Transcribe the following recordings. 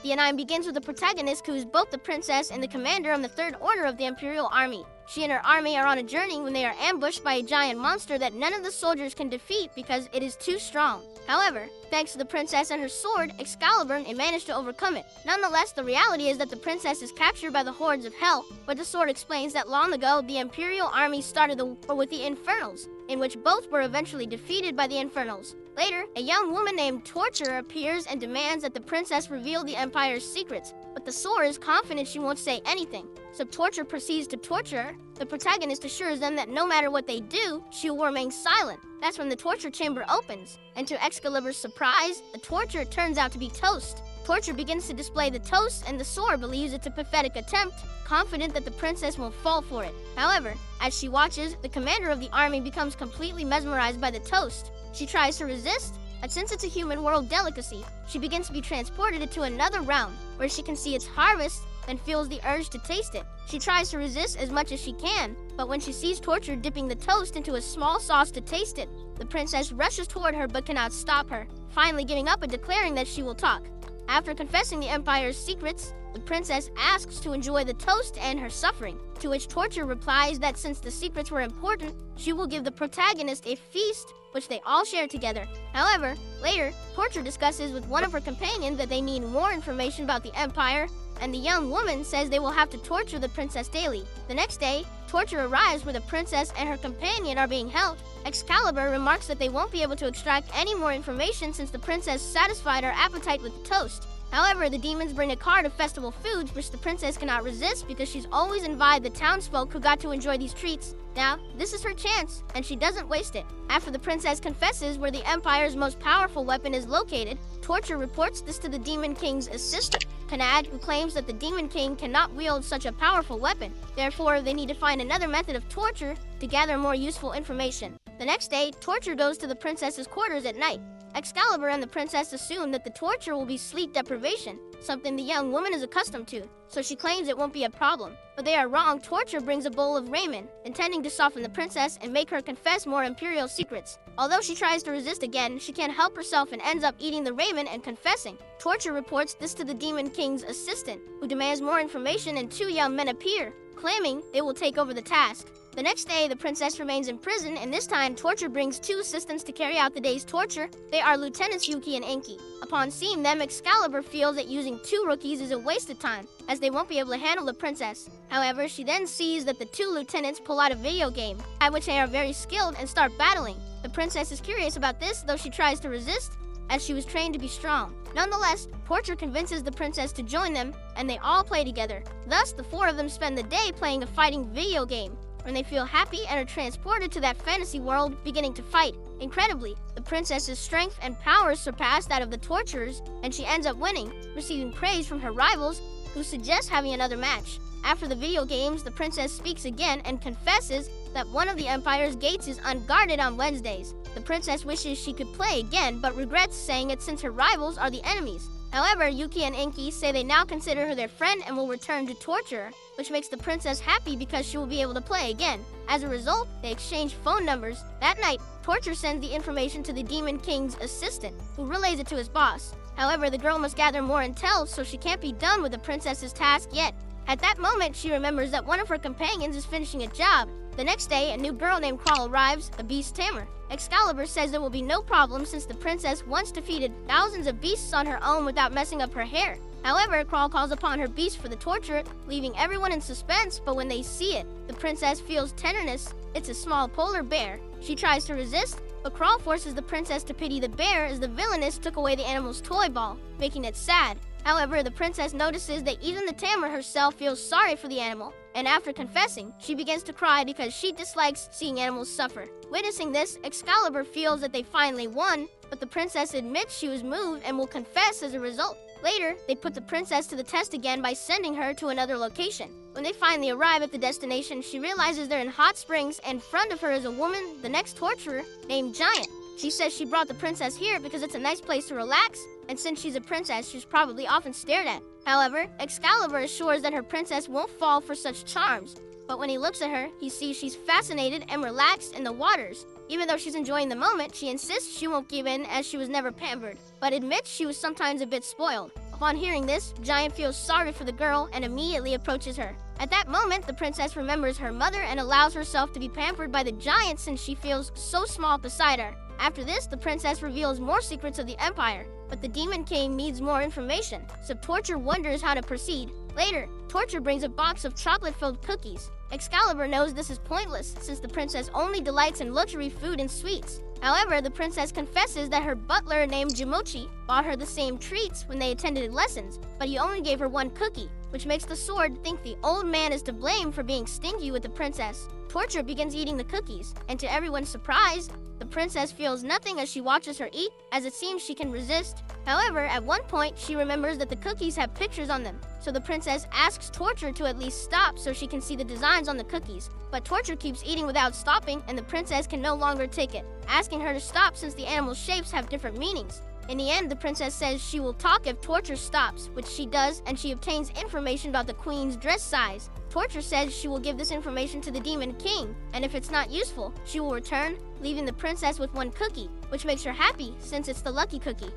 The anime begins with the protagonist, who is both the princess and the commander of the Third Order of the Imperial Army. She and her army are on a journey when they are ambushed by a giant monster that none of the soldiers can defeat because it is too strong. However, thanks to the princess and her sword, Excalibur, they manage to overcome it. Nonetheless, the reality is that the princess is captured by the hordes of hell, but the sword explains that long ago, the Imperial Army started the war with the Infernals, in which both were eventually defeated by the Infernals. Later, a young woman named Tortura appears and demands that the princess reveal the Empire's secrets, but the sword is confident she won't say anything. So Torture proceeds to torture her. The protagonist assures them that no matter what they do, she will remain silent. That's when the torture chamber opens, and to Excalibur's surprise, the torture turns out to be toast. Torture begins to display the toast, and the sword believes it's a pathetic attempt, confident that the princess won't fall for it. However, as she watches, the commander of the army becomes completely mesmerized by the toast. She tries to resist, and since it's a human world delicacy, she begins to be transported into another realm, where she can see its harvest and feels the urge to taste it. She tries to resist as much as she can, but when she sees Torture dipping the toast into a small sauce to taste it, the princess rushes toward her but cannot stop her, finally giving up and declaring that she will talk. After confessing the Empire's secrets, the princess asks to enjoy the toast and her suffering, to which Torture replies that since the secrets were important, she will give the protagonist a feast, which they all share together. However, later, Torture discusses with one of her companions that they need more information about the Empire, and the young woman says they will have to torture the princess daily. The next day, Torture arrives where the princess and her companion are being held. Excalibur remarks that they won't be able to extract any more information since the princess satisfied her appetite with the toast. However, the demons bring a cart of festival foods which the princess cannot resist because she's always invited the townsfolk who got to enjoy these treats. Now, this is her chance, and she doesn't waste it. After the princess confesses where the Empire's most powerful weapon is located, Torture reports this to the Demon King's assistant, Kanad, who claims that the Demon King cannot wield such a powerful weapon. Therefore, they need to find another method of torture to gather more useful information. The next day, Torture goes to the princess's quarters at night. Excalibur and the princess assume that the torture will be sleep deprivation, something the young woman is accustomed to, so she claims it won't be a problem. But they are wrong. Torture brings a bowl of ramen, intending to soften the princess and make her confess more imperial secrets. Although she tries to resist again, she can't help herself and ends up eating the ramen and confessing. Torture reports this to the Demon King's assistant, who demands more information, and two young men appear, claiming they will take over the task. The next day, the princess remains in prison, and this time, Torture brings two assistants to carry out the day's torture. They are Lieutenants Yuki and Enki. Upon seeing them, Excalibur feels that using two rookies is a waste of time, as they won't be able to handle the princess. However, she then sees that the two lieutenants pull out a video game, at which they are very skilled and start battling. The princess is curious about this, though she tries to resist, as she was trained to be strong. Nonetheless, Torture convinces the princess to join them, and they all play together. Thus, the four of them spend the day playing a fighting video game, when they feel happy and are transported to that fantasy world, beginning to fight. Incredibly, the princess's strength and powers surpass that of the torturers, and she ends up winning, receiving praise from her rivals, who suggest having another match. After the video games, the princess speaks again and confesses that one of the Empire's gates is unguarded on Wednesdays. The princess wishes she could play again, but regrets saying it since her rivals are the enemies. However, Yuki and Enki say they now consider her their friend and will return to torture her, which makes the princess happy because she will be able to play again. As a result, they exchange phone numbers. That night, Torture sends the information to the Demon King's assistant, who relays it to his boss. However, the girl must gather more intel, so she can't be done with the princess's task yet. At that moment, she remembers that one of her companions is finishing a job. The next day, a new girl named Crawl arrives, a beast tamer. Excalibur says there will be no problem since the princess once defeated thousands of beasts on her own without messing up her hair. However, Crawl calls upon her beast for the torture, leaving everyone in suspense, but when they see it, the princess feels tenderness. It's a small polar bear. She tries to resist, but Crawl forces the princess to pity the bear as the villainess took away the animal's toy ball, making it sad. However, the princess notices that even the tamer herself feels sorry for the animal, and after confessing, she begins to cry because she dislikes seeing animals suffer. Witnessing this, Excalibur feels that they finally won, but the princess admits she was moved and will confess as a result. Later, they put the princess to the test again by sending her to another location. When they finally arrive at the destination, she realizes they're in hot springs, and in front of her is a woman, the next torturer, named Giant. She says she brought the princess here because it's a nice place to relax, and since she's a princess, she's probably often stared at. However, Excalibur assures that her princess won't fall for such charms, but when he looks at her, he sees she's fascinated and relaxed in the waters. Even though she's enjoying the moment, she insists she won't give in as she was never pampered, but admits she was sometimes a bit spoiled. Upon hearing this, Giant feels sorry for the girl and immediately approaches her. At that moment, the princess remembers her mother and allows herself to be pampered by the giant since she feels so small beside her. After this, the princess reveals more secrets of the Empire, but the Demon King needs more information, so Torture wonders how to proceed. Later, Torture brings a box of chocolate-filled cookies. Excalibur knows this is pointless since the princess only delights in luxury food and sweets. However, the princess confesses that her butler named Jimochi bought her the same treats when they attended lessons, but he only gave her one cookie, which makes the sword think the old man is to blame for being stingy with the princess. Torture begins eating the cookies, and to everyone's surprise, the princess feels nothing as she watches her eat, as it seems she can resist. However, at one point, she remembers that the cookies have pictures on them, so the princess asks Torture to at least stop so she can see the designs on the cookies. But Torture keeps eating without stopping, and the princess can no longer take it, asking her to stop since the animal shapes have different meanings. In the end, the princess says she will talk if Torture stops, which she does, and she obtains information about the queen's dress size. Torture says she will give this information to the Demon King, and if it's not useful, she will return, leaving the princess with one cookie, which makes her happy since it's the lucky cookie.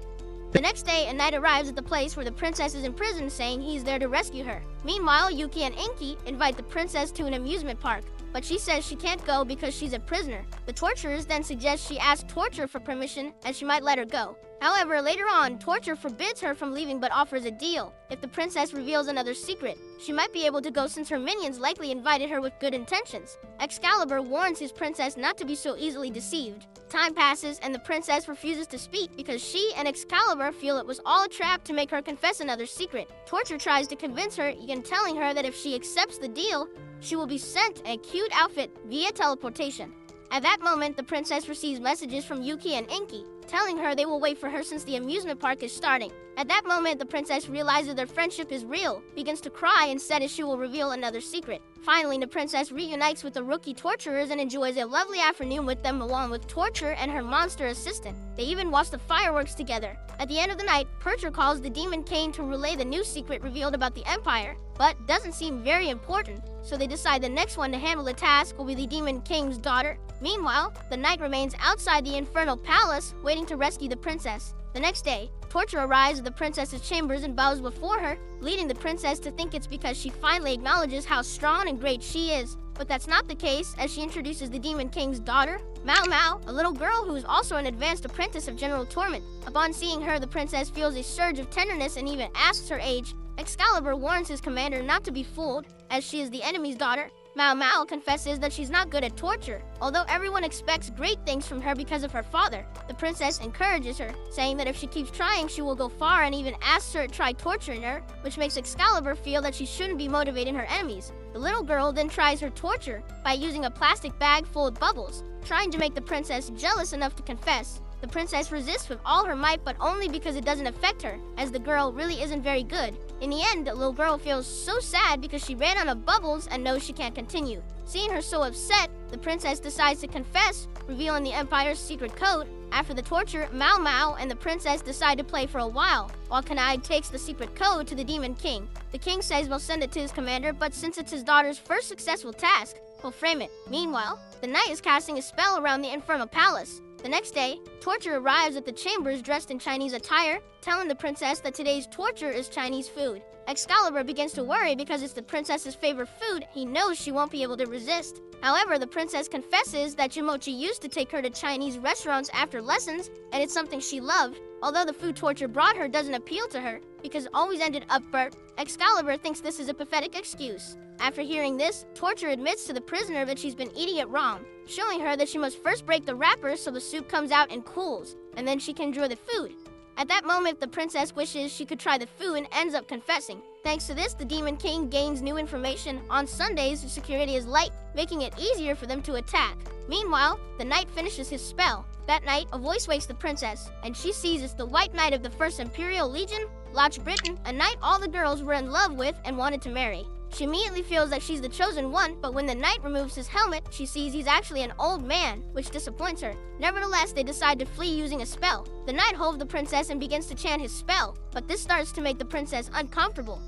The next day, a knight arrives at the place where the princess is imprisoned, saying he's there to rescue her. Meanwhile, Yuki and Inky invite the princess to an amusement park, but she says she can't go because she's a prisoner. The torturers then suggest she ask Torture for permission, and she might let her go. However, later on, Torture forbids her from leaving but offers a deal. If the princess reveals another secret, she might be able to go since her minions likely invited her with good intentions. Excalibur warns his princess not to be so easily deceived. Time passes and the princess refuses to speak because she and Excalibur feel it was all a trap to make her confess another secret. Torture tries to convince her, even telling her that if she accepts the deal, she will be sent a cute outfit via teleportation. At that moment, the princess receives messages from Yuki and Inky, telling her they will wait for her since the amusement park is starting. At that moment, the princess realizes their friendship is real, begins to cry, and said as she will reveal another secret. Finally, the princess reunites with the rookie torturers and enjoys a lovely afternoon with them along with Torture and her monster assistant. They even watch the fireworks together. At the end of the night, Torture calls the Demon King to relay the new secret revealed about the Empire, but doesn't seem very important, so they decide the next one to handle the task will be the Demon King's daughter. Meanwhile, the knight remains outside the Infernal Palace, waiting to rescue the princess. The next day, Torture arrives at the princess's chambers and bows before her, leading the princess to think it's because she finally acknowledges how strong and great she is. But that's not the case, as she introduces the Demon King's daughter, Mao Mao, a little girl who is also an advanced apprentice of General Torment. Upon seeing her, the princess feels a surge of tenderness and even asks her age. Excalibur warns his commander not to be fooled, as she is the enemy's daughter. Mao Mao confesses that she's not good at torture, although everyone expects great things from her because of her father. The princess encourages her, saying that if she keeps trying, she will go far, and even asks her to try torturing her, which makes Excalibur feel that she shouldn't be motivating her enemies. The little girl then tries her torture by using a plastic bag full of bubbles, trying to make the princess jealous enough to confess. The princess resists with all her might, but only because it doesn't affect her, as the girl really isn't very good. In the end, the little girl feels so sad because she ran out of bubbles and knows she can't continue. Seeing her so upset, the princess decides to confess, revealing the Empire's secret code. After the torture, Mao Mao and the princess decide to play for a while Kanai takes the secret code to the Demon King. The king says he'll send it to his commander, but since it's his daughter's first successful task, he'll frame it. Meanwhile, the knight is casting a spell around the Infernal Palace. The next day, Torture arrives at the chambers dressed in Chinese attire, telling the princess that today's torture is Chinese food. Excalibur begins to worry because it's the princess's favorite food. He knows she won't be able to resist. However, the princess confesses that Jimochi used to take her to Chinese restaurants after lessons, and it's something she loved. Although the food Torture brought her doesn't appeal to her, because it always ended upburnt, Excalibur thinks this is a pathetic excuse. After hearing this, Torture admits to the prisoner that she's been eating it wrong, showing her that she must first break the wrapper so the soup comes out and cools, and then she can enjoy the food. At that moment, the princess wishes she could try the food and ends up confessing. Thanks to this, the Demon King gains new information. On Sundays, the security is light, making it easier for them to attack. Meanwhile, the knight finishes his spell. That night, a voice wakes the princess, and she sees it's the White Knight of the 1st Imperial Legion, Loch Britain, a knight all the girls were in love with and wanted to marry. She immediately feels that she's the chosen one, but when the knight removes his helmet, she sees he's actually an old man, which disappoints her. Nevertheless, they decide to flee using a spell. The knight holds the princess and begins to chant his spell, but this starts to make the princess uncomfortable.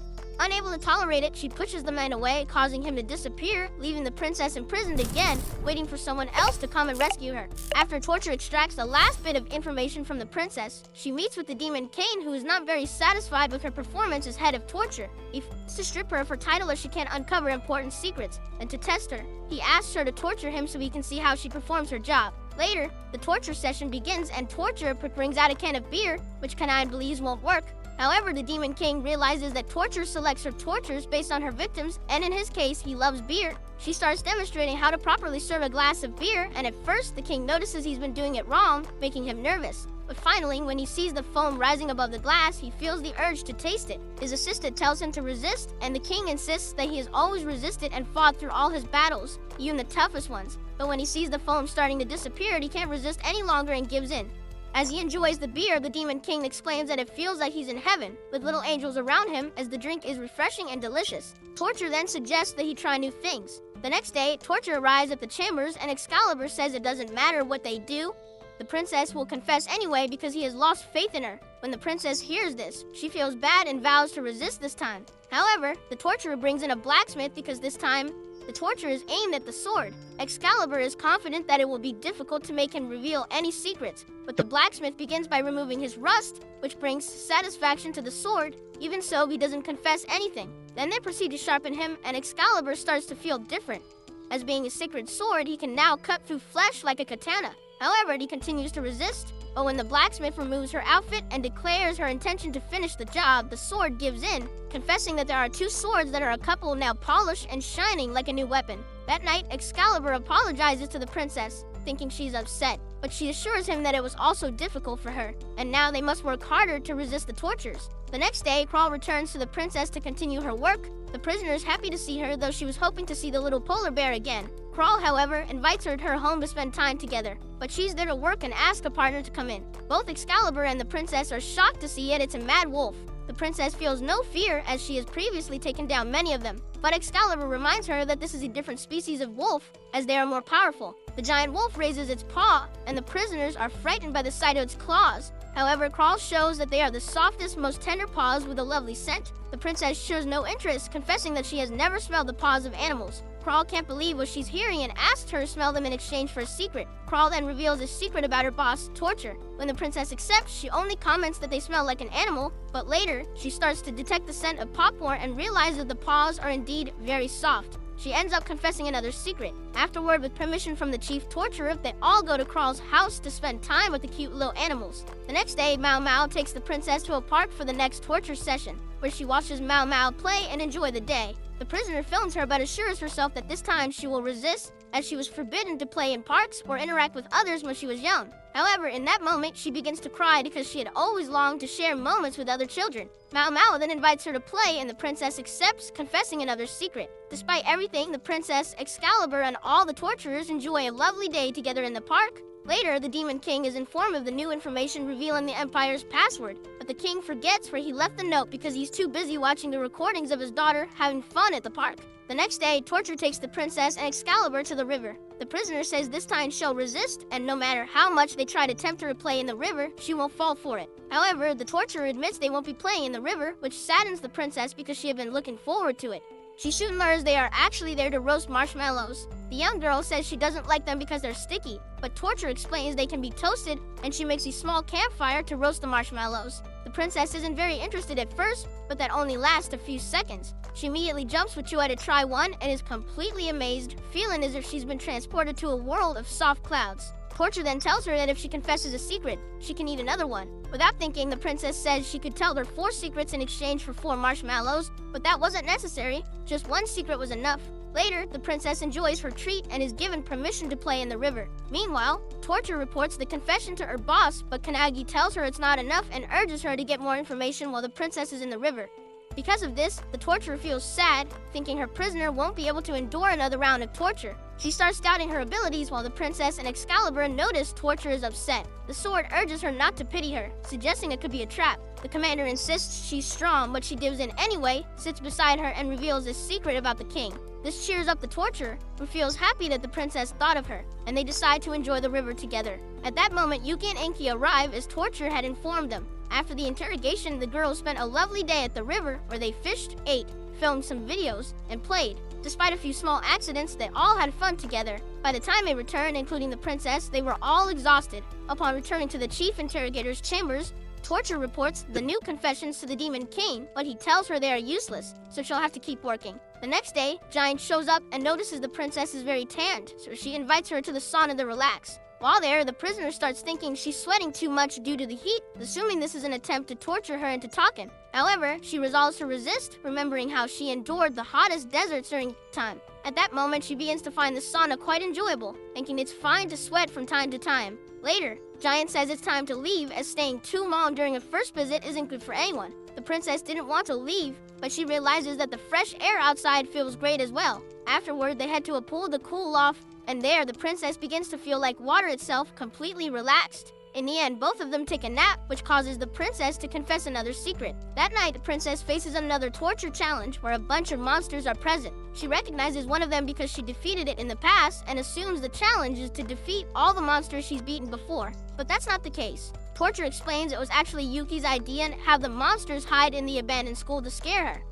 Unable to tolerate it, she pushes the man away, causing him to disappear, leaving the princess imprisoned again, waiting for someone else to come and rescue her. After Torture extracts the last bit of information from the princess, she meets with the demon Cain, who is not very satisfied with her performance as head of Torture. He wants to strip her of her title as she can't uncover important secrets, and to test her, he asks her to torture him so he can see how she performs her job. Later, the torture session begins and Torture brings out a can of beer, which Kanai believes won't work. However, the Demon King realizes that Torture selects her tortures based on her victims, and in his case, he loves beer. She starts demonstrating how to properly serve a glass of beer, and at first, the king notices he's been doing it wrong, making him nervous. But finally, when he sees the foam rising above the glass, he feels the urge to taste it. His assistant tells him to resist, and the king insists that he has always resisted and fought through all his battles, even the toughest ones. But when he sees the foam starting to disappear, he can't resist any longer and gives in. As he enjoys the beer, the Demon King exclaims that it feels like he's in heaven, with little angels around him, as the drink is refreshing and delicious. Torture then suggests that he try new things. The next day, Torture arrives at the chambers, and Excalibur says it doesn't matter what they do. The princess will confess anyway because he has lost faith in her. When the princess hears this, she feels bad and vows to resist this time. However, the Torturer brings in a blacksmith because this time, the torture is aimed at the sword. Excalibur is confident that it will be difficult to make him reveal any secrets, but the blacksmith begins by removing his rust, which brings satisfaction to the sword. Even so, he doesn't confess anything. Then they proceed to sharpen him, and Excalibur starts to feel different. As being a sacred sword, he can now cut through flesh like a katana. However, he continues to resist, but when the blacksmith removes her outfit and declares her intention to finish the job, the sword gives in, confessing that there are two swords that are a couple now polished and shining like a new weapon. That night, Excalibur apologizes to the princess, thinking she's upset, but she assures him that it was also difficult for her, and now they must work harder to resist the tortures. The next day, Kral returns to the princess to continue her work. The prisoner is happy to see her, though she was hoping to see the little polar bear again. Kral, however, invites her to her home to spend time together, but she's there to work and asks a partner to come in. Both Excalibur and the princess are shocked to see it. It's a mad wolf. The princess feels no fear as she has previously taken down many of them, but Excalibur reminds her that this is a different species of wolf, as they are more powerful. The giant wolf raises its paw, and the prisoners are frightened by the sight of its claws. However, Kral shows that they are the softest, most tender paws with a lovely scent. The princess shows no interest, confessing that she has never smelled the paws of animals. Kral can't believe what she's hearing and asks her to smell them in exchange for a secret. Kral then reveals a secret about her boss, Torture. When the princess accepts, she only comments that they smell like an animal, but later, she starts to detect the scent of popcorn and realizes the paws are indeed very soft. She ends up confessing another secret. Afterward, with permission from the chief torturer, they all go to Kral's house to spend time with the cute little animals. The next day, Mao Mao takes the princess to a park for the next torture session, where she watches Mao Mao play and enjoy the day. The prisoner films her but assures herself that this time she will resist, as she was forbidden to play in parks or interact with others when she was young. However, in that moment, she begins to cry because she had always longed to share moments with other children. Mao Mao then invites her to play, and the princess accepts, confessing another secret. Despite everything, the princess, Excalibur, and all the torturers enjoy a lovely day together in the park. Later, the Demon King is informed of the new information revealing the Empire's password, but the king forgets where he left the note because he's too busy watching the recordings of his daughter having fun at the park. The next day, Torture takes the princess and Excalibur to the river. The prisoner says this time she'll resist, and no matter how much they try to tempt her to play in the river, she won't fall for it. However, the torturer admits they won't be playing in the river, which saddens the princess because she had been looking forward to it. She soon learns they are actually there to roast marshmallows. The young girl says she doesn't like them because they're sticky, but Torture explains they can be toasted, and she makes a small campfire to roast the marshmallows. The princess isn't very interested at first, but that only lasts a few seconds. She immediately jumps with joy to try one and is completely amazed, feeling as if she's been transported to a world of soft clouds. Torture then tells her that if she confesses a secret, she can eat another one. Without thinking, the princess says she could tell her 4 secrets in exchange for 4 marshmallows, but that wasn't necessary. Just 1 secret was enough. Later, the princess enjoys her treat and is given permission to play in the river. Meanwhile, Torture reports the confession to her boss, but Kanagi tells her it's not enough and urges her to get more information while the princess is in the river. Because of this, the torturer feels sad, thinking her prisoner won't be able to endure another round of torture. She starts doubting her abilities while the princess and Excalibur notice Torture is upset. The sword urges her not to pity her, suggesting it could be a trap. The commander insists she's strong, but she gives in anyway, sits beside her, and reveals a secret about the king. This cheers up the Torturer, who feels happy that the princess thought of her, and they decide to enjoy the river together. At that moment, Yuki and Inky arrive as Torture had informed them. After the interrogation, the girls spent a lovely day at the river where they fished, ate, filmed some videos, and played. Despite a few small accidents, they all had fun together. By the time they returned, including the princess, they were all exhausted. Upon returning to the chief interrogator's chambers, Torture reports the new confessions to the Demon King, but he tells her they are useless, so she'll have to keep working. The next day, Giant shows up and notices the princess is very tanned, so she invites her to the sauna to relax. While there, the prisoner starts thinking she's sweating too much due to the heat, assuming this is an attempt to torture her into talking. However, she resolves to resist, remembering how she endured the hottest deserts during time. At that moment, she begins to find the sauna quite enjoyable, thinking it's fine to sweat from time to time. Later, Giant says it's time to leave, as staying too long during a first visit isn't good for anyone. The princess didn't want to leave, but she realizes that the fresh air outside feels great as well. Afterward, they head to a pool to cool off, and there, the princess begins to feel like water itself, completely relaxed. In the end, both of them take a nap, which causes the princess to confess another secret. That night, the princess faces another torture challenge where a bunch of monsters are present. She recognizes one of them because she defeated it in the past and assumes the challenge is to defeat all the monsters she's beaten before. But that's not the case. Torture explains it was actually Yuki's idea and have the monsters hide in the abandoned school to scare her.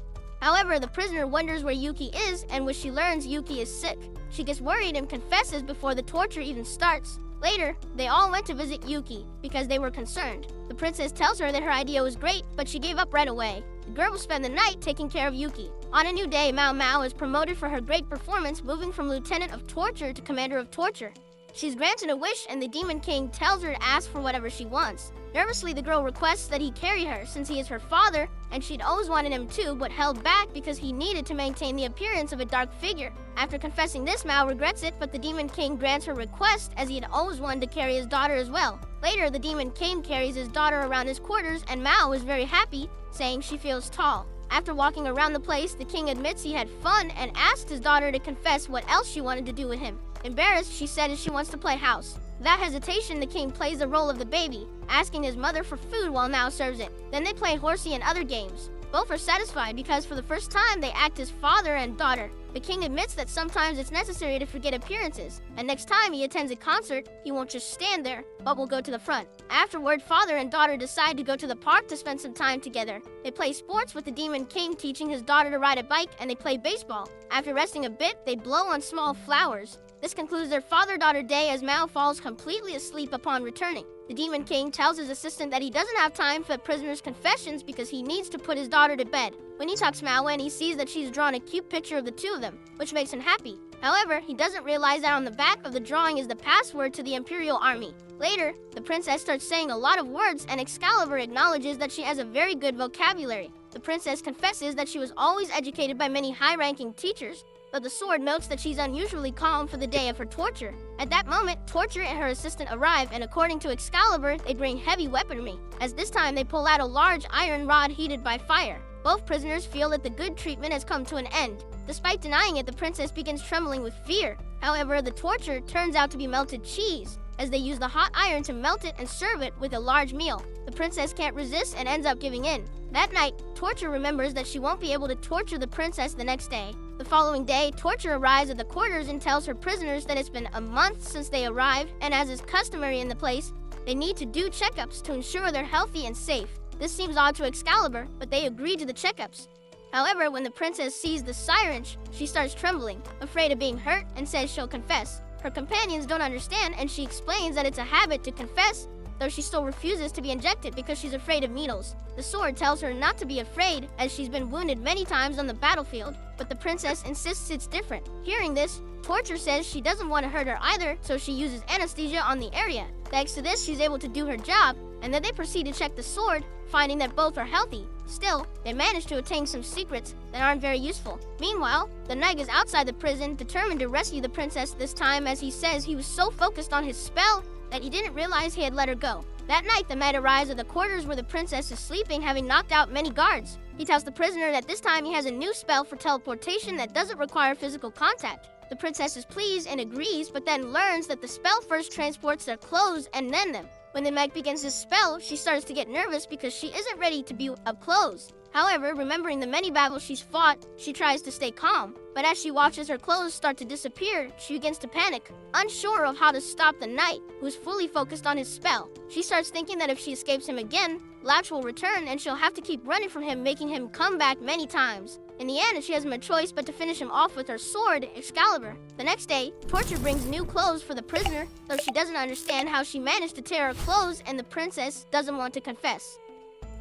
However, the prisoner wonders where Yuki is, and when she learns Yuki is sick, she gets worried and confesses before the torture even starts. Later, they all went to visit Yuki because they were concerned. The princess tells her that her idea was great, but she gave up right away. The girl will spend the night taking care of Yuki. On a new day, Mao Mao is promoted for her great performance, moving from Lieutenant of Torture to Commander of Torture. She's granted a wish, and the Demon King tells her to ask for whatever she wants. Nervously, the girl requests that he carry her since he is her father, and she'd always wanted him too, but held back because he needed to maintain the appearance of a dark figure. After confessing this, Mao regrets it, but the Demon King grants her request as he had always wanted to carry his daughter as well. Later, the Demon King carries his daughter around his quarters, and Mao is very happy, saying she feels tall. After walking around the place, the king admits he had fun and asked his daughter to confess what else she wanted to do with him. Embarrassed, she said she wants to play house. Without hesitation, the king plays the role of the baby, asking his mother for food while Mao serves it. Then they play horsey and other games. Both are satisfied because for the first time they act as father and daughter. The king admits that sometimes it's necessary to forget appearances, and next time he attends a concert, he won't just stand there, but will go to the front. Afterward, father and daughter decide to go to the park to spend some time together. They play sports with the Demon King teaching his daughter to ride a bike, and they play baseball. After resting a bit, they blow on small flowers. This concludes their father-daughter day as Mao falls completely asleep upon returning. The Demon King tells his assistant that he doesn't have time for the prisoner's confessions because he needs to put his daughter to bed. When he talks Mao in, he sees that she's drawn a cute picture of the two of them, which makes him happy. However, he doesn't realize that on the back of the drawing is the password to the Imperial Army. Later, the princess starts saying a lot of words, and Excalibur acknowledges that she has a very good vocabulary. The princess confesses that she was always educated by many high-ranking teachers, but the sword notes that she's unusually calm for the day of her torture. At that moment, Torture and her assistant arrive, and according to Excalibur, they bring heavy weaponry, as this time they pull out a large iron rod heated by fire. Both prisoners feel that the good treatment has come to an end. Despite denying it, the princess begins trembling with fear. However, the torture turns out to be melted cheese, as they use the hot iron to melt it and serve it with a large meal. The princess can't resist and ends up giving in. That night, Torture remembers that she won't be able to torture the princess the next day. The following day, Torture arrives at the quarters and tells her prisoners that it's been a month since they arrived, and as is customary in the place, they need to do checkups to ensure they're healthy and safe. This seems odd to Excalibur, but they agree to the checkups. However, when the princess sees the syringe, she starts trembling, afraid of being hurt, and says she'll confess. Her companions don't understand, and she explains that it's a habit to confess, though she still refuses to be injected because she's afraid of needles. The sword tells her not to be afraid, as she's been wounded many times on the battlefield, but the princess insists it's different. Hearing this, Torture says she doesn't want to hurt her either, so she uses anesthesia on the area. Thanks to this, she's able to do her job, and then they proceed to check the sword, finding that both are healthy. Still, they manage to attain some secrets that aren't very useful. Meanwhile, the knight is outside the prison, determined to rescue the princess this time, as he says he was so focused on his spell that he didn't realize he had let her go. That night, the knight arrives at the quarters where the princess is sleeping, having knocked out many guards. He tells the prisoner that this time he has a new spell for teleportation that doesn't require physical contact. The princess is pleased and agrees, but then learns that the spell first transports their clothes and then them. When the mech begins his spell, she starts to get nervous because she isn't ready to be up close. However, remembering the many battles she's fought, she tries to stay calm. But as she watches her clothes start to disappear, she begins to panic, unsure of how to stop the knight, who's fully focused on his spell. She starts thinking that if she escapes him again, Latch will return and she'll have to keep running from him, making him come back many times. In the end, she has no choice but to finish him off with her sword, Excalibur. The next day, Torture brings new clothes for the prisoner, though she doesn't understand how she managed to tear her clothes and the princess doesn't want to confess.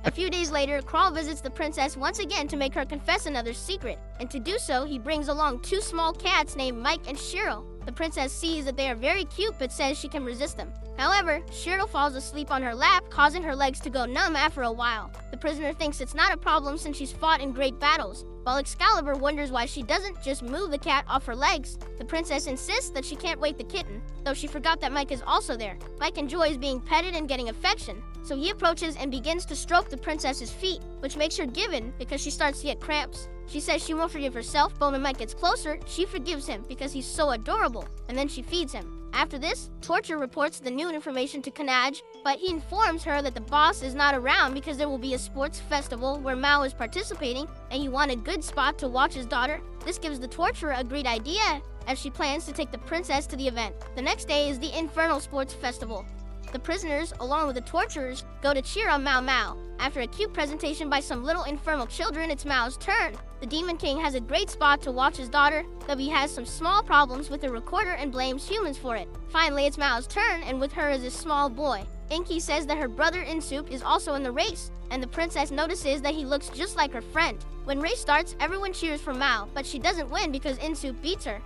A few days later, Crawl visits the princess once again to make her confess another secret, and to do so, he brings along two small cats named Mike and Cheryl. The princess sees that they are very cute but says she can resist them. However, Cheryl falls asleep on her lap, causing her legs to go numb after a while. The prisoner thinks it's not a problem since she's fought in great battles, while Excalibur wonders why she doesn't just move the cat off her legs. The princess insists that she can't wake the kitten, though she forgot that Mike is also there. Mike enjoys being petted and getting affection, so he approaches and begins to stroke the princess's feet, which makes her give in because she starts to get cramps. She says she won't forgive herself, but when Mike gets closer, she forgives him because he's so adorable, and then she feeds him. After this, Torture reports the new information to Kanaj, but he informs her that the boss is not around because there will be a sports festival where Mao is participating, and he wants a good spot to watch his daughter. This gives the Torturer a great idea, as she plans to take the princess to the event. The next day is the Infernal Sports Festival. The prisoners, along with the torturers, go to cheer on Mao Mao. After a cute presentation by some little infernal children, it's Mao's turn. The Demon King has a great spot to watch his daughter, though he has some small problems with the recorder and blames humans for it. Finally, it's Mao's turn, and with her is a small boy. Inky says that her brother Insoup is also in the race, and the princess notices that he looks just like her friend. When race starts, everyone cheers for Mao, but she doesn't win because Insoup beats her.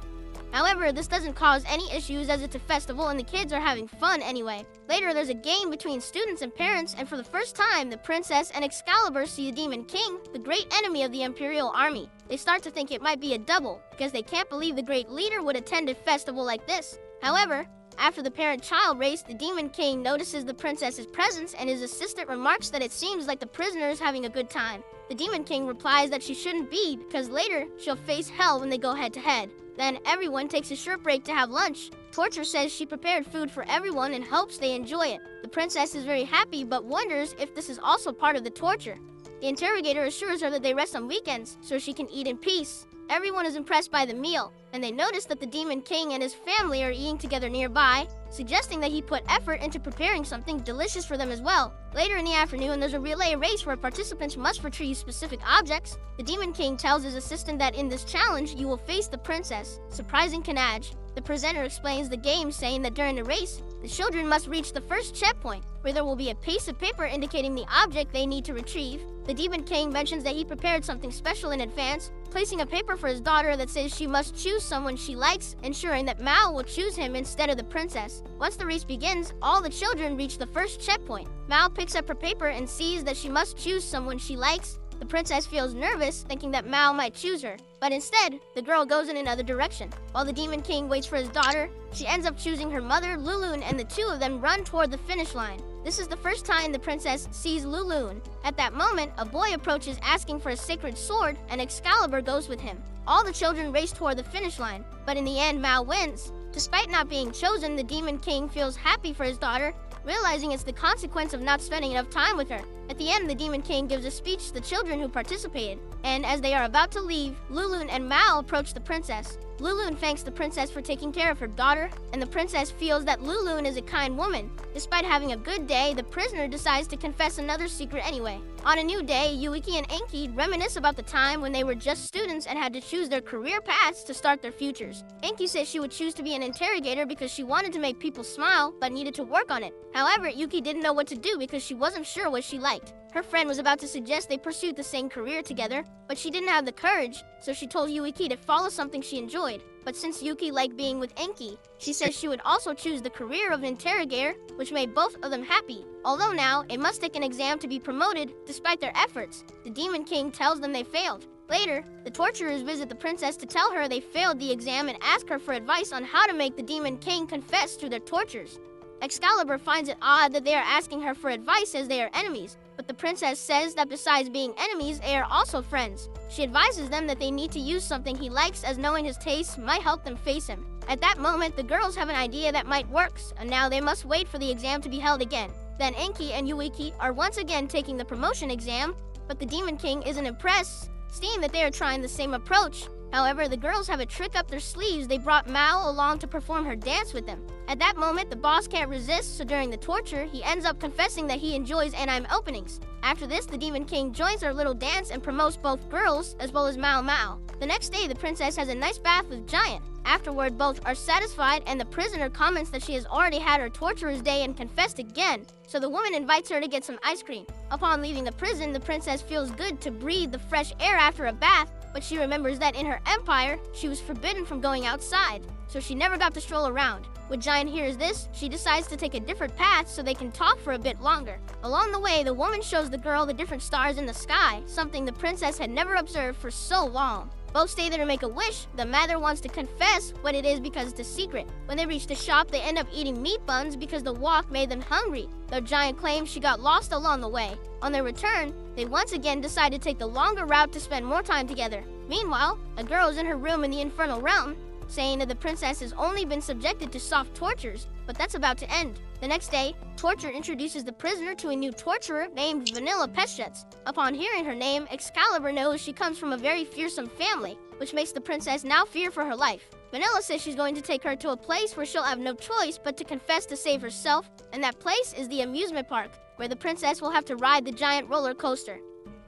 However, this doesn't cause any issues as it's a festival and the kids are having fun anyway. Later, there's a game between students and parents, and for the first time, the princess and Excalibur see the Demon King, the great enemy of the Imperial Army. They start to think it might be a double, because they can't believe the great leader would attend a festival like this. However, after the parent-child race, the Demon King notices the princess's presence and his assistant remarks that it seems like the prisoner is having a good time. The Demon King replies that she shouldn't be, because later, she'll face hell when they go head-to-head. Then everyone takes a short break to have lunch. Torture says she prepared food for everyone and hopes they enjoy it. The princess is very happy but wonders if this is also part of the torture. The interrogator assures her that they rest on weekends so she can eat in peace. Everyone is impressed by the meal, and they notice that the Demon King and his family are eating together nearby, suggesting that he put effort into preparing something delicious for them as well. Later in the afternoon, there's a relay race where participants must retrieve specific objects. The Demon King tells his assistant that in this challenge, you will face the princess, surprising Kanaj. The presenter explains the game, saying that during the race, the children must reach the first checkpoint, where there will be a piece of paper indicating the object they need to retrieve. The Demon King mentions that he prepared something special in advance, placing a paper for his daughter that says she must choose someone she likes, ensuring that Mao will choose him instead of the princess. Once the race begins, all the children reach the first checkpoint. Mao picks up her paper and sees that she must choose someone she likes. The princess feels nervous, thinking that Mao might choose her, but instead, the girl goes in another direction. While the Demon King waits for his daughter, she ends up choosing her mother, Lulun, and the two of them run toward the finish line. This is the first time the princess sees Lulun. At that moment, a boy approaches asking for a sacred sword, and Excalibur goes with him. All the children race toward the finish line, but in the end, Mao wins. Despite not being chosen, the Demon King feels happy for his daughter, realizing it's the consequence of not spending enough time with her. At the end, the Demon King gives a speech to the children who participated, and as they are about to leave, Lulun and Mao approach the princess. Lulun thanks the princess for taking care of her daughter, and the princess feels that Lulun is a kind woman. Despite having a good day, the prisoner decides to confess another secret anyway. On a new day, Yuiki and Enki reminisce about the time when they were just students and had to choose their career paths to start their futures. Enki says she would choose to be an interrogator because she wanted to make people smile, but needed to work on it. However, Yuki didn't know what to do because she wasn't sure what she liked. Her friend was about to suggest they pursued the same career together, but she didn't have the courage, so she told Yuiki to follow something she enjoyed. But since Yuki liked being with Enki, she says she would also choose the career of an interrogator, which made both of them happy. Although now, it must take an exam to be promoted, despite their efforts. The Demon King tells them they failed. Later, the torturers visit the princess to tell her they failed the exam and ask her for advice on how to make the Demon King confess to their tortures. Excalibur finds it odd that they are asking her for advice as they are enemies, but the princess says that besides being enemies, they are also friends. She advises them that they need to use something he likes, as knowing his tastes might help them face him. At that moment, the girls have an idea that might work, and now they must wait for the exam to be held again. Then Inky and Yuiki are once again taking the promotion exam, but the Demon King isn't impressed, seeing that they are trying the same approach. However, the girls have a trick up their sleeves. They brought Mao along to perform her dance with them. At that moment, the boss can't resist, so during the torture, he ends up confessing that he enjoys anime openings. After this, the Demon King joins their little dance and promotes both girls as well as Mao Mao. The next day, the princess has a nice bath with Giant. Afterward, both are satisfied, and the prisoner comments that she has already had her torturer's day and confessed again, so the woman invites her to get some ice cream. Upon leaving the prison, the princess feels good to breathe the fresh air after a bath, but she remembers that in her empire, she was forbidden from going outside, so she never got to stroll around. When Giant hears this, she decides to take a different path so they can talk for a bit longer. Along the way, the woman shows the girl the different stars in the sky, something the princess had never observed for so long. Both stay there to make a wish. The mother wants to confess what it is because it's a secret. When they reach the shop, they end up eating meat buns because the walk made them hungry, though Giant claims she got lost along the way. On their return, they once again decide to take the longer route to spend more time together. Meanwhile, a girl is in her room in the infernal realm, saying that the princess has only been subjected to soft tortures, but that's about to end. The next day, Torture introduces the prisoner to a new torturer named Vanilla Pestjets. Upon hearing her name, Excalibur knows she comes from a very fearsome family, which makes the princess now fear for her life. Vanilla says she's going to take her to a place where she'll have no choice but to confess to save herself, and that place is the amusement park, where the princess will have to ride the giant roller coaster.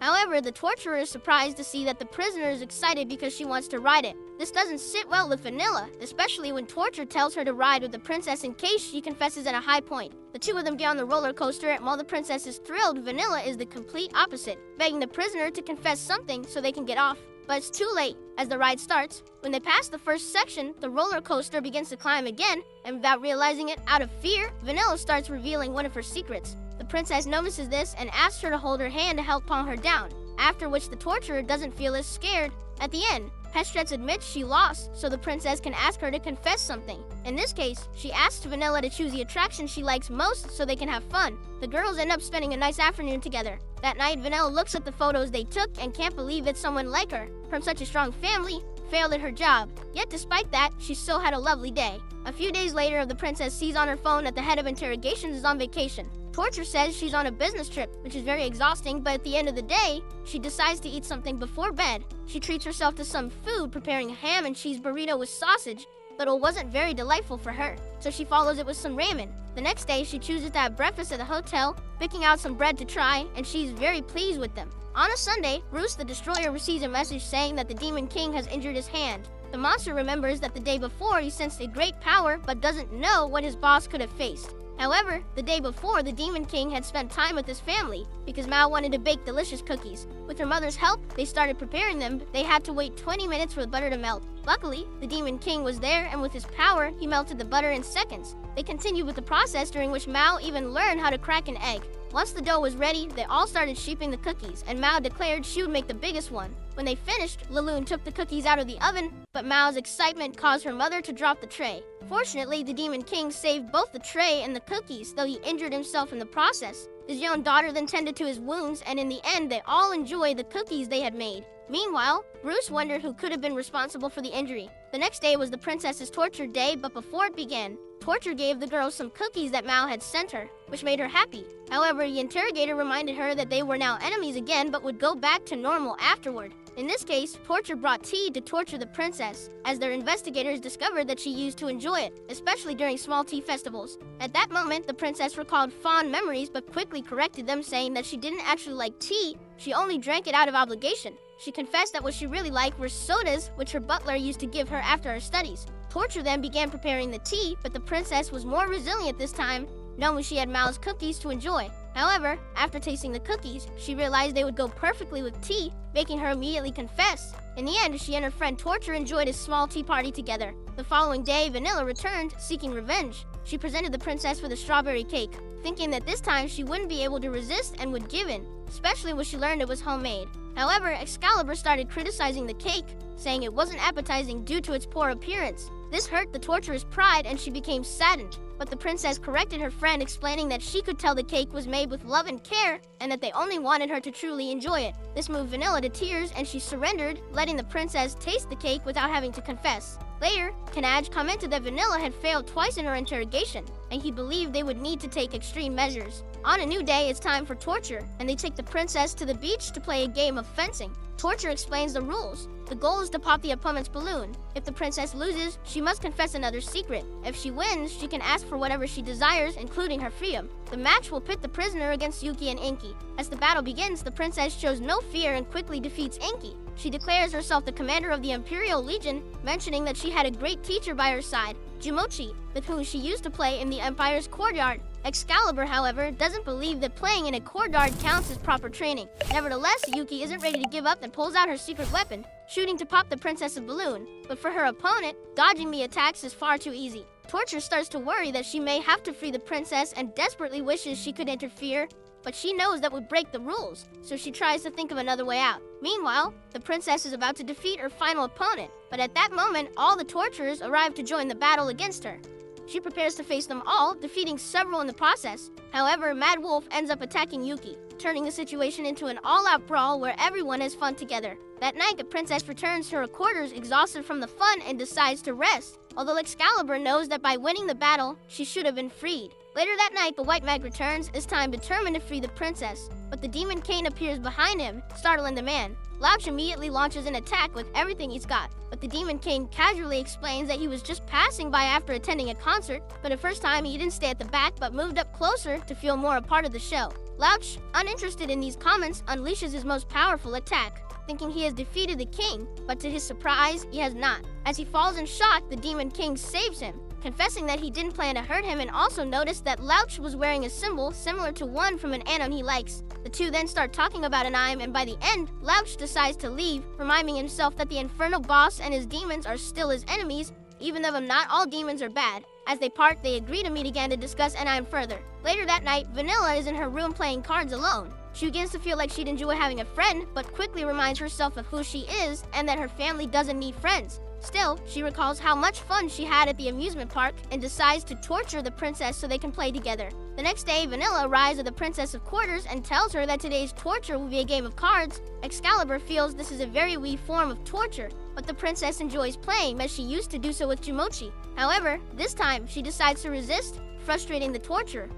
However, the torturer is surprised to see that the prisoner is excited because she wants to ride it. This doesn't sit well with Vanilla, especially when Torture tells her to ride with the princess in case she confesses at a high point. The two of them get on the roller coaster, and while the princess is thrilled, Vanilla is the complete opposite, begging the prisoner to confess something so they can get off. But it's too late. As the ride starts, when they pass the first section, the roller coaster begins to climb again, and without realizing it, out of fear, Vanilla starts revealing one of her secrets. The princess notices this and asks her to hold her hand to help calm her down, after which the torturer doesn't feel as scared. At the end, Pestjets admits she lost, so the princess can ask her to confess something. In this case, she asks Vanilla to choose the attraction she likes most so they can have fun. The girls end up spending a nice afternoon together. That night, Vanilla looks at the photos they took and can't believe that someone like her, from such a strong family, failed at her job. Yet despite that, she still had a lovely day. A few days later, the princess sees on her phone that the head of interrogations is on vacation. Torture says she's on a business trip, which is very exhausting, but at the end of the day, she decides to eat something before bed. She treats herself to some food, preparing a ham and cheese burrito with sausage, but it wasn't very delightful for her, so she follows it with some ramen. The next day, she chooses to have breakfast at the hotel, picking out some bread to try, and she's very pleased with them. On a Sunday, Bruce the Destroyer receives a message saying that the Demon King has injured his hand. The monster remembers that the day before he sensed a great power, but doesn't know what his boss could have faced. However, the day before, the Demon King had spent time with his family because Mao wanted to bake delicious cookies. With her mother's help, they started preparing them, but they had to wait 20 minutes for the butter to melt. Luckily, the Demon King was there, and with his power, he melted the butter in seconds. They continued with the process, during which Mao even learned how to crack an egg. Once the dough was ready, they all started shaping the cookies, and Mao declared she would make the biggest one. When they finished, Laloon took the cookies out of the oven, but Mao's excitement caused her mother to drop the tray. Fortunately, the Demon King saved both the tray and the cookies, though he injured himself in the process. His young daughter then tended to his wounds, and in the end, they all enjoyed the cookies they had made. Meanwhile, Bruce wondered who could have been responsible for the injury. The next day was the princess's torture day, but before it began, Torture gave the girls some cookies that Mao had sent her, which made her happy. However, the interrogator reminded her that they were now enemies again, but would go back to normal afterward. In this case, Torture brought tea to torture the princess, as their investigators discovered that she used to enjoy it, especially during small tea festivals. At that moment, the princess recalled fond memories, but quickly corrected them, saying that she didn't actually like tea, she only drank it out of obligation. She confessed that what she really liked were sodas, which her butler used to give her after her studies. Torture then began preparing the tea, but the princess was more resilient this time, knowing she had Mao's cookies to enjoy. However, after tasting the cookies, she realized they would go perfectly with tea, making her immediately confess. In the end, she and her friend Torture enjoyed a small tea party together. The following day, Vanilla returned, seeking revenge. She presented the princess with a strawberry cake, thinking that this time she wouldn't be able to resist and would give in, especially when she learned it was homemade. However, Excalibur started criticizing the cake, saying it wasn't appetizing due to its poor appearance. This hurt the torturer's pride and she became saddened. But the princess corrected her friend, explaining that she could tell the cake was made with love and care and that they only wanted her to truly enjoy it. This moved Vanilla to tears and she surrendered, letting the princess taste the cake without having to confess. Later, Kanaj commented that Vanilla had failed twice in her interrogation, and he believed they would need to take extreme measures. On a new day, it's time for Torture, and they take the princess to the beach to play a game of fencing. Torture explains the rules. The goal is to pop the opponent's balloon. If the princess loses, she must confess another secret. If she wins, she can ask for whatever she desires, including her freedom. The match will pit the prisoner against Yuki and Inky. As the battle begins, the princess shows no fear and quickly defeats Inky. She declares herself the commander of the Imperial Legion, mentioning that she had a great teacher by her side, Jumochi, with whom she used to play in the Empire's courtyard. Excalibur, however, doesn't believe that playing in a courtyard counts as proper training. Nevertheless, Yuki isn't ready to give up and pulls out her secret weapon, shooting to pop the princess's balloon. But for her opponent, dodging the attacks is far too easy. Torture starts to worry that she may have to free the princess and desperately wishes she could interfere, but she knows that would break the rules, so she tries to think of another way out. Meanwhile, the princess is about to defeat her final opponent, but at that moment, all the torturers arrive to join the battle against her. She prepares to face them all, defeating several in the process. However, Mad Wolf ends up attacking Yuki, turning the situation into an all-out brawl where everyone has fun together. That night, the princess returns to her quarters exhausted from the fun and decides to rest, although Excalibur knows that by winning the battle, she should have been freed. Later that night, the White Mag returns, this time determined to free the princess, but the Demon King appears behind him, startling the man. Louch immediately launches an attack with everything he's got, but the Demon King casually explains that he was just passing by after attending a concert, but the first time he didn't stay at the back but moved up closer to feel more a part of the show. Louch, uninterested in these comments, unleashes his most powerful attack, thinking he has defeated the king, but to his surprise, he has not. As he falls in shock, the Demon King saves him, confessing that he didn't plan to hurt him and also noticed that Louch was wearing a symbol similar to one from an anime he likes. The two then start talking about an anime, and by the end, Louch decides to leave, reminding himself that the Infernal Boss and his demons are still his enemies, even though not all demons are bad. As they part, they agree to meet again to discuss anime further. Later that night, Vanilla is in her room playing cards alone. She begins to feel like she'd enjoy having a friend, but quickly reminds herself of who she is and that her family doesn't need friends. Still, she recalls how much fun she had at the amusement park and decides to torture the princess so they can play together. The next day, Vanilla arrives at the princess's quarters and tells her that today's torture will be a game of cards. Excalibur feels this is a very wee form of torture, but the princess enjoys playing as she used to do so with Jumochi. However, this time, she decides to resist, frustrating the torturer.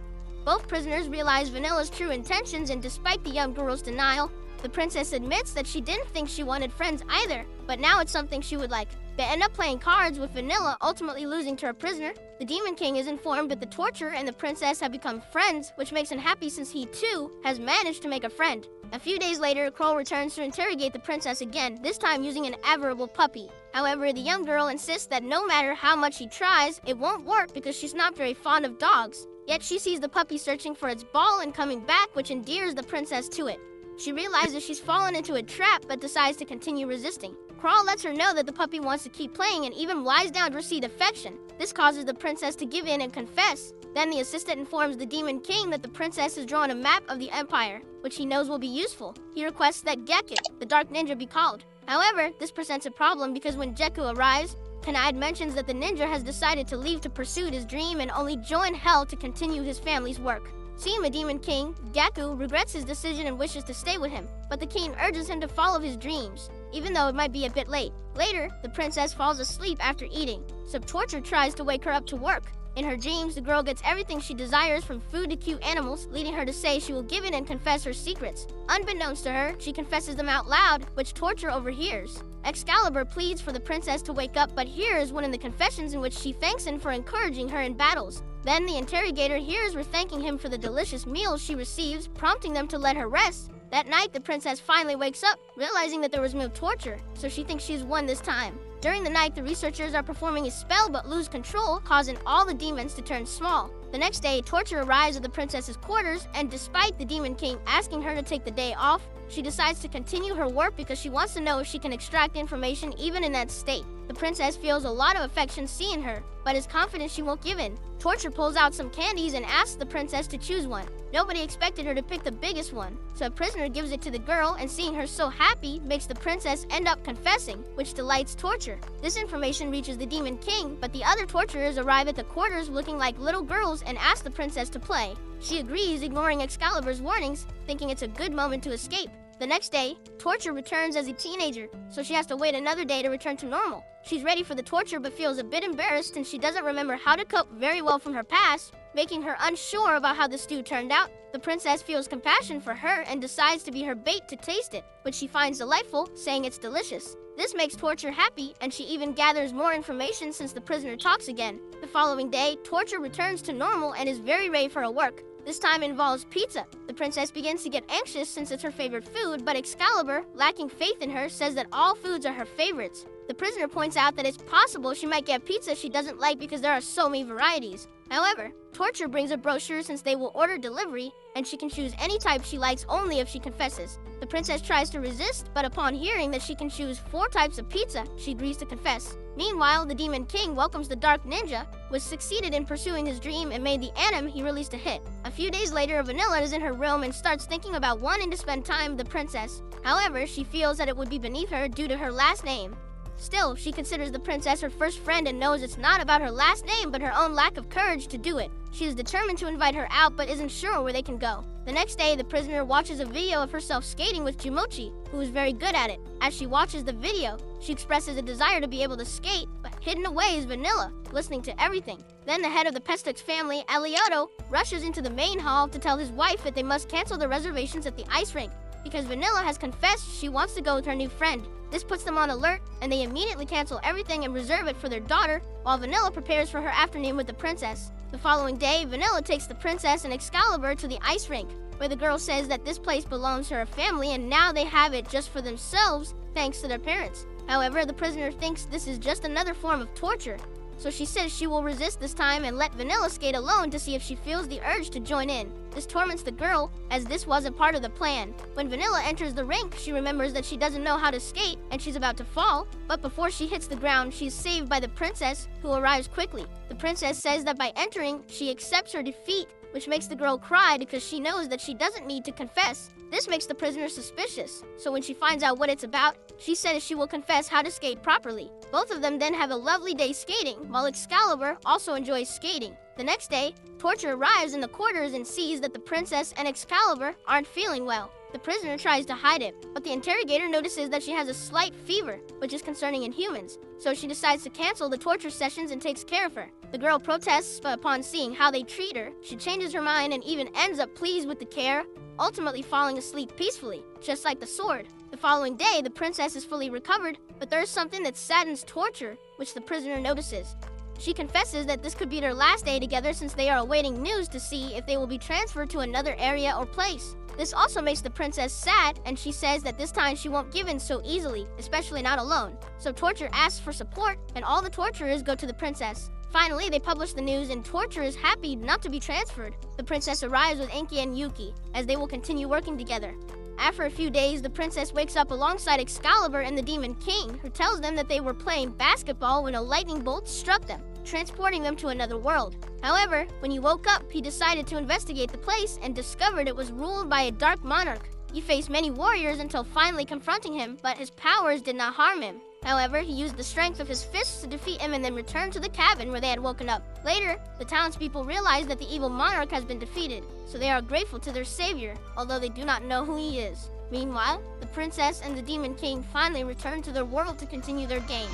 Both prisoners realize Vanilla's true intentions, and despite the young girl's denial, the princess admits that she didn't think she wanted friends either, but now it's something she would like. They end up playing cards, with Vanilla ultimately losing to her prisoner. The Demon King is informed that the torturer and the princess have become friends, which makes him happy since he, too, has managed to make a friend. A few days later, Kroll returns to interrogate the princess again, this time using an adorable puppy. However, the young girl insists that no matter how much he tries, it won't work because she's not very fond of dogs. Yet she sees the puppy searching for its ball and coming back, which endears the princess to it. She realizes she's fallen into a trap but decides to continue resisting. Kroll lets her know that the puppy wants to keep playing and even lies down to receive affection. This causes the princess to give in and confess. Then the assistant informs the Demon King that the princess has drawn a map of the Empire, which he knows will be useful. He requests that Geku, the Dark Ninja, be called. However, this presents a problem because when Geku arrives, Kanade mentions that the ninja has decided to leave to pursue his dream and only join Hell to continue his family's work. Seeing the Demon King, Geku regrets his decision and wishes to stay with him, but the king urges him to follow his dreams, even though it might be a bit late. Later, the princess falls asleep after eating, so Torture tries to wake her up to work. In her dreams, the girl gets everything she desires, from food to cute animals, leading her to say she will give in and confess her secrets. Unbeknownst to her, she confesses them out loud, which Torture overhears. Excalibur pleads for the princess to wake up, but hears one of the confessions in which she thanks him for encouraging her in battles. Then the interrogator hears her thanking him for the delicious meals she receives, prompting them to let her rest. That night, the princess finally wakes up, realizing that there was no torture, so she thinks she's won this time. During the night, the researchers are performing a spell but lose control, causing all the demons to turn small. The next day, Torture arrives at the princess's quarters, and despite the Demon King asking her to take the day off, she decides to continue her work because she wants to know if she can extract information even in that state. The princess feels a lot of affection seeing her, but is confident she won't give in. Torture pulls out some candies and asks the princess to choose one. Nobody expected her to pick the biggest one, so a prisoner gives it to the girl, and seeing her so happy makes the princess end up confessing, which delights Torture. This information reaches the Demon King, but the other torturers arrive at the quarters looking like little girls and ask the princess to play. She agrees, ignoring Excalibur's warnings, thinking it's a good moment to escape. The next day, Torture returns as a teenager, so she has to wait another day to return to normal. She's ready for the torture but feels a bit embarrassed since she doesn't remember how to cope very well from her past, making her unsure about how the stew turned out. The princess feels compassion for her and decides to be her bait to taste it, which she finds delightful, saying it's delicious. This makes Torture happy, and she even gathers more information since the prisoner talks again. The following day, Torture returns to normal and is very ready for her work. This time involves pizza. The princess begins to get anxious since it's her favorite food, but Excalibur, lacking faith in her, says that all foods are her favorites. The prisoner points out that it's possible she might get pizza she doesn't like because there are so many varieties. However, Torture brings a brochure since they will order delivery, and she can choose any type she likes only if she confesses. The princess tries to resist, but upon hearing that she can choose 4 types of pizza, she agrees to confess. Meanwhile, the Demon King welcomes the Dark Ninja, which succeeded in pursuing his dream and made the anim he released a hit. A few days later, Vanilla is in her room and starts thinking about wanting to spend time with the princess. However, she feels that it would be beneath her due to her last name. Still, she considers the princess her first friend and knows it's not about her last name but her own lack of courage to do it. She is determined to invite her out but isn't sure where they can go. The next day, the prisoner watches a video of herself skating with Jumochi, who is very good at it. As she watches the video, she expresses a desire to be able to skate, but hidden away is Vanilla, listening to everything. Then the head of the Pestix family, Elioto, rushes into the main hall to tell his wife that they must cancel the reservations at the ice rink. Because Vanilla has confessed she wants to go with her new friend. This puts them on alert, and they immediately cancel everything and reserve it for their daughter, while Vanilla prepares for her afternoon with the princess. The following day, Vanilla takes the princess and Excalibur to the ice rink, where the girl says that this place belongs to her family and now they have it just for themselves, thanks to their parents. However, the prisoner thinks this is just another form of torture, so she says she will resist this time and let Vanilla skate alone to see if she feels the urge to join in. This torments the girl, as this wasn't part of the plan. When Vanilla enters the rink, she remembers that she doesn't know how to skate and she's about to fall, but before she hits the ground, she's saved by the princess, who arrives quickly. The princess says that by entering, she accepts her defeat, which makes the girl cry because she knows that she doesn't need to confess. This makes the prisoner suspicious, so when she finds out what it's about, she says she will confess how to skate properly. Both of them then have a lovely day skating, while Excalibur also enjoys skating. The next day, Torture arrives in the quarters and sees that the princess and Excalibur aren't feeling well. The prisoner tries to hide it, but the interrogator notices that she has a slight fever, which is concerning in humans, so she decides to cancel the torture sessions and takes care of her. The girl protests, but upon seeing how they treat her, she changes her mind and even ends up pleased with the care, ultimately falling asleep peacefully, just like the sword. The following day, the princess is fully recovered, but there is something that saddens Torture, which the prisoner notices. She confesses that this could be their last day together since they are awaiting news to see if they will be transferred to another area or place. This also makes the princess sad, and she says that this time she won't give in so easily, especially not alone. So Torture asks for support, and all the torturers go to the princess. Finally, they publish the news and Torture is happy not to be transferred. The princess arrives with Enki and Yuki, as they will continue working together. After a few days, the princess wakes up alongside Excalibur and the Demon King, who tells them that they were playing basketball when a lightning bolt struck them, transporting them to another world. However, when he woke up, he decided to investigate the place and discovered it was ruled by a dark monarch. He faced many warriors until finally confronting him, but his powers did not harm him. However, he used the strength of his fists to defeat him and then returned to the cabin where they had woken up. Later, the townspeople realize that the evil monarch has been defeated, so they are grateful to their savior, although they do not know who he is. Meanwhile, the princess and the Demon King finally return to their world to continue their game.